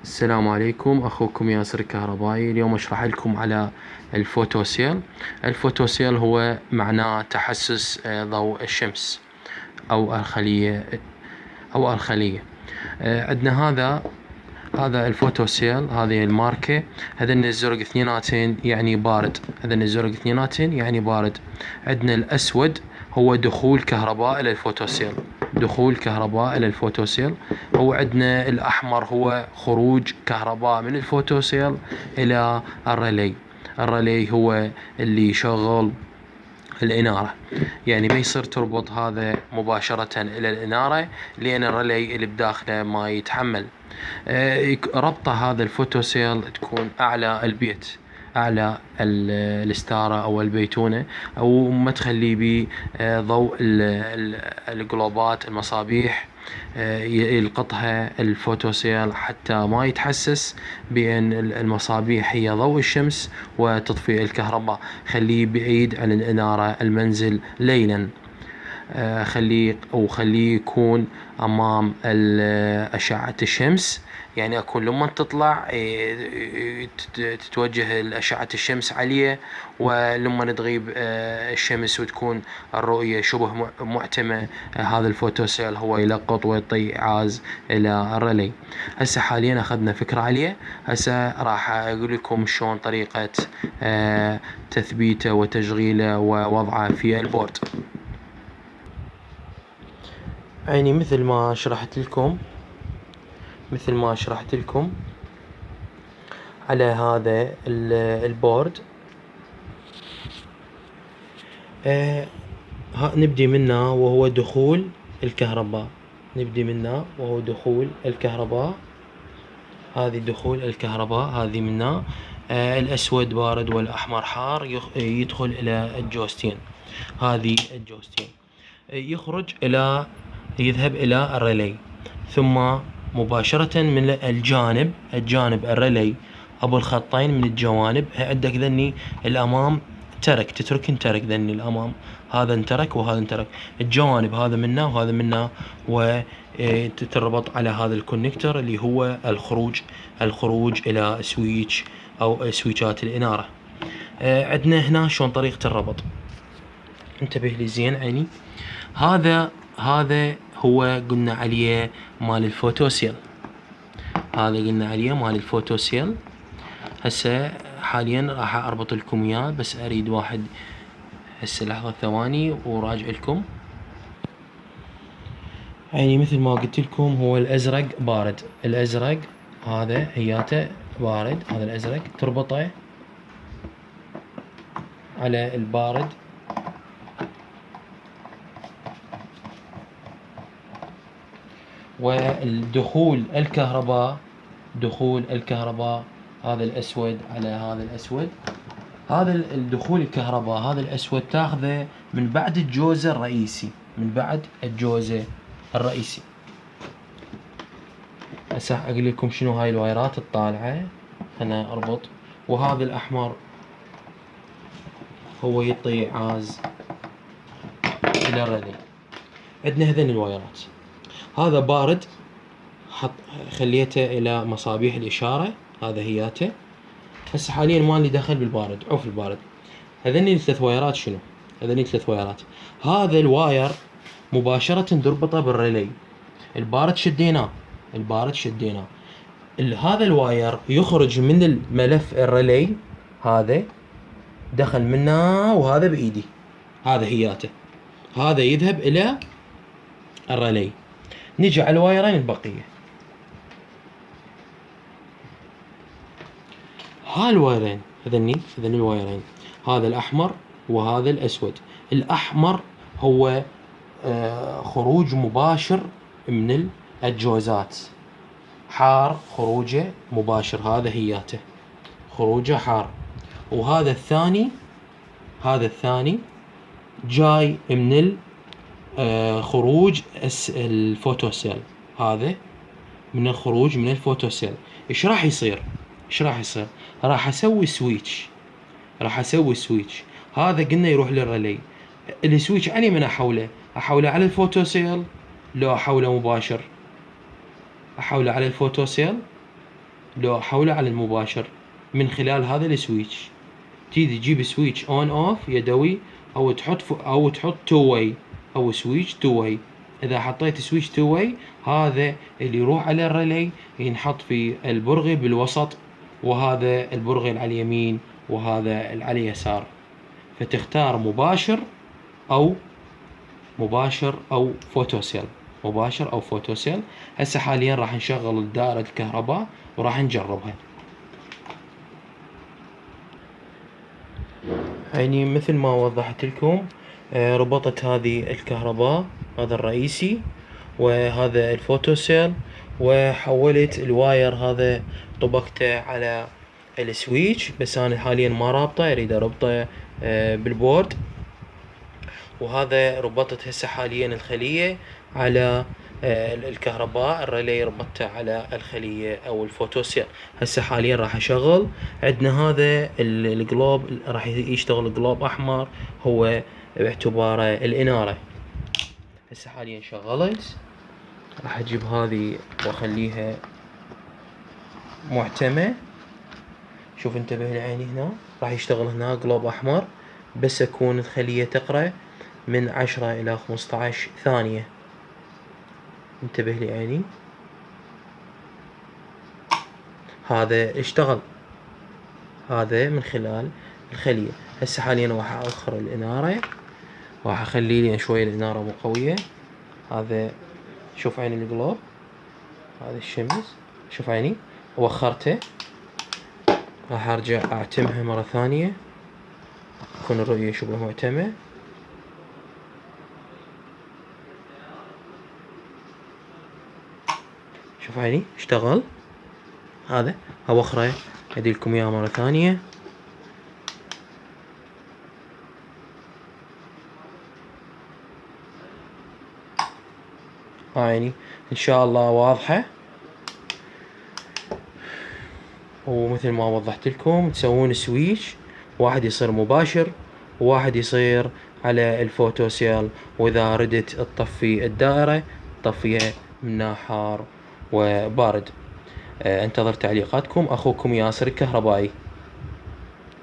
السلام عليكم، أخوكم ياسر الكهربائي. اليوم أشرح لكم على الفوتوسيل. الفوتوسيل هو معناه تحسس ضوء الشمس أو الخلية. عندنا هذا الفوتوسيل، هذه الماركة. هذا الزرق اثنيناتين يعني بارد، هذا الزرق اثنيناتين يعني بارد. عندنا الأسود هو دخول كهرباء إلى الفوتوسيل، دخول كهرباء إلى الفوتوسيل. هو عندنا الأحمر هو خروج كهرباء من الفوتوسيل إلى الريلي. الريلي هو اللي يشغل الإنارة، يعني ما يصير تربط هذا مباشرة إلى الإنارة لأن الريلي اللي بداخله ما يتحمل. ربطه هذا الفوتوسيل تكون أعلى البيت، أعلى الستارة أو البيتونة، أو ما تخلي بي ضوء الجلوبات المصابيح يلقطها الفوتوسيل حتى ما يتحسس بأن المصابيح هي ضوء الشمس وتطفئ الكهرباء. خليه بعيد عن الإنارة المنزل ليلا. خليه يكون أمام أشعة الشمس، يعني أكون لما تطلع تتوجه أشعة الشمس عليه، ولما تغيب الشمس وتكون الرؤية شبه معتمة، هذا الفوتوسيل هو يلقط ويعطي إعاز إلى الريلي. هسه حاليا أخذنا فكرة عليه، هسه راح أقول لكم شلون طريقة تثبيته وتشغيله ووضعه في البورد. يعني مثل ما شرحت لكم على هذا البورد. نبدي منه وهو دخول الكهرباء، هذه دخول الكهرباء، هذه منه. الأسود بارد والأحمر حار، يدخل إلى الجوستين. هذه الجوستين يخرج يذهب إلى الريلي، ثم مباشرة من الجانب الريلي أبو الخطين من الجوانب. عندك ذني الأمام تتركن ذني الأمام، هذا انترك وهذا انترك. الجوانب هذا منا وهذا منا، وتتربط على هذا الكونكتر اللي هو الخروج إلى سويتش أو سويتشات الإنارة. عندنا هنا شلون طريقة الربط، انتبه لي زين عيني. هذا هو قلنا عليه مال الفوتوسيل. هسه حاليا راح اربط لكم اياه، بس اريد واحد هسه لحظة ثواني وراجع لكم. يعني مثل ما قلت لكم هو الازرق بارد، الازرق هذا هياته بارد، هذا الازرق تربطه على البارد، والدخول الكهرباء هذا الأسود على هذا الأسود. هذا الدخول الكهرباء هذا الأسود تاخذه من بعد الجوزة الرئيسي. هسه أقول لكم شنو هاي الوايرات الطالعة. أنا أربط، وهذا الأحمر هو يعطي إعاز إلى الريلي. عندنا هذين الوايرات، هذا بارد خليته إلى مصابيح الإشارة، هذا هياته. هسه حاليا ما لي دخل بالبارد، عوف البارد. هذني الثلاث وايرات شنو؟ هذا الواير مباشرة تربطه بالريلي. البارد شديناه. هذا الواير يخرج من الملف الريلي، هذا دخل منه وهذا بإيدي، هذا هياته، هذا يذهب إلى الريلي. نجي على الوايرين البقية، الوايرين هذني الوايرين، هذا الأحمر وهذا الأسود. الأحمر هو خروج مباشر من الجوزات، حار خروجه مباشر، هذا هياته خروجه حار. وهذا الثاني جاي من خروج الفوتوسيل، هذا من الخروج من الفوتوسيل. ايش راح يصير؟ راح اسوي سويتش. هذا قلنا يروح للريلي. السويتش علي من احوله على الفوتوسيل، لو احوله مباشر احوله على الفوتوسيل. لو احوله على المباشر من خلال هذا السويتش. تجيب سويتش اون اوف يدوي، او تحط تو واي، او سويتش تو واي. اذا حطيت سويتش تو واي، هذا اللي يروح على الريلي ينحط في البرغي بالوسط، وهذا البرغي اللي على اليمين، وهذا اللي على اليسار. فتختار او مباشر او فوتوسيل. مباشر او فوتوسيل. هسه حاليا راح نشغل دائرة الكهرباء وراح نجربها. يعني مثل ما وضحت لكم، ربطت هذه الكهرباء، هذا الرئيسي وهذا الفوتوسيل، وحولت الواير هذا طبقته على السويتش. بس انا حاليا ما رابطه، اريد اربطه بالبورد. وهذا ربطت هسه حاليا الخلية على الكهرباء. الريلي ربطته على الخلية او الفوتوسيل. هسه حاليا راح اشغل. عندنا هذا الجلوب راح يشتغل جلوب احمر، هو باعتباره الانارة. هسه حاليا شغلت. راح اجيب هذه واخليها معتمة. شوف انتبه لعيني هنا، راح يشتغل هنا جلوب احمر، بس اكون الخلية تقرأ من 10 الى 15 ثانية. انتبه لعيني، هذا اشتغل، هذا من خلال الخلية. هسه حاليا راح اخر الانارة، راح اخلي لي شوية الانارة مو قوية. هذا شوف عيني القلوب، هذا الشمس، شوف عيني وخرته. راح ارجع اعتمها مرة ثانية، تكون الرؤية شبه معتمة. شوف عيني اشتغل. هذا اوخره اديلكم اياه مرة ثانية. عيني ان شاء الله واضحة. ومثل ما وضحت لكم تسوون سويتش، واحد يصير مباشر وواحد يصير على الفوتوسيل. واذا ردت تطفي الدائرة تطفيها من حار وبارد. انتظر تعليقاتكم. اخوكم ياسر الكهربائي.